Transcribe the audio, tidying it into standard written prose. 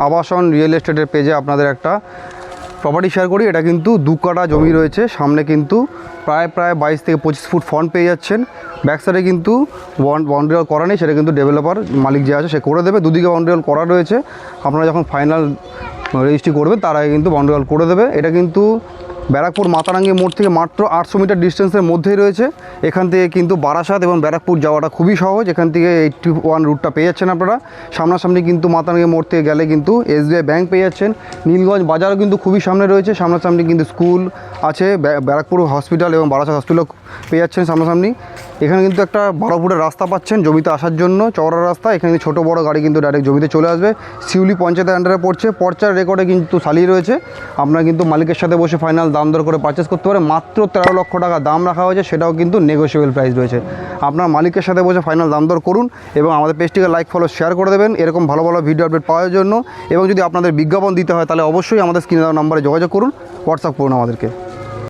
আবাসন রিয়েল এস্টেটের পেজে আপনাদের একটা প্রপার্টি শেয়ার করি। এটা কিন্তু 2 কাঠা জমি রয়েছে, সামনে কিন্তু প্রায় 22 থেকে 25 ফুট ফ্রন্ট পেয়ে যাচ্ছেন। ব্যাক সাইডে কিন্তু বাউন্ডারি ওয়াল করা নেই, সেটা কিন্তু ডেভেলপার মালিক যে আছে সে করে দেবে। দুদিকে বাউন্ডারি ওয়াল করা রয়েছে, আপনারা যখন ফাইনাল রেজিস্ট্রি করবেন তার আগে কিন্তু বাউন্ডারি ওয়াল করে দেবে। এটা কিন্তু ব্যারাকপুর মাতারাঙ্গি মোড় থেকে মাত্র 800 মিটার ডিস্টেন্সের মধ্যেই রয়েছে। এখান থেকে কিন্তু বারাসাত এবং ব্যারাকপুর যাওয়াটা খুবই সহজ। এখান থেকে 81 রুটটা পেয়ে যাচ্ছেন আপনারা। সামনাসামনি কিন্তু মাতারাঙ্গি মোড় থেকে গেলে কিন্তু SBI ব্যাংক পেয়ে যাচ্ছেন। নীলগঞ্জ বাজারও কিন্তু খুবই সামনে রয়েছে। সামনাসামনি কিন্তু স্কুল আছে, ব্যারাকপুর হসপিটাল এবং বারাসাত হসপিটালও পেয়ে যাচ্ছেন সামনাসামনি। এখানে কিন্তু একটা 12 ফুটের রাস্তা পাচ্ছেন জমিতে আসার জন্য, চওড়া রাস্তা। এখানে ছোটো বড়ো গাড়ি কিন্তু ডাইরেক্ট জমিতে চলে আসবে। শিউলি পঞ্চায়েতের আন্ডারে পড়ছে, পর্চার রেকর্ডে কিন্তু চালিয়ে রয়েছে। আপনারা কিন্তু মালিকের সাথে বসে ফাইনাল দাম দর করে পারচেস করতে পারে। মাত্র 13 লক্ষ টাকা দাম রাখা হয়েছে, সেটাও কিন্তু নেগোশিয়েবল প্রাইস রয়েছে। আপনার মালিকের সাথে বসে ফাইনাল দাম দর করুন এবং আমাদের পেজটিকে লাইক ফলো শেয়ার করে দেবেন এরকম ভালো ভালো ভিডিও আপডেট পাওয়ার জন্য। এবং যদি আপনাদের বিজ্ঞাপন দিতে হয় তাহলে অবশ্যই আমাদের স্ক্রিনে দেওয়া নম্বরে যোগাযোগ করুন, হোয়াটসঅ্যাপ করুন আমাদেরকে।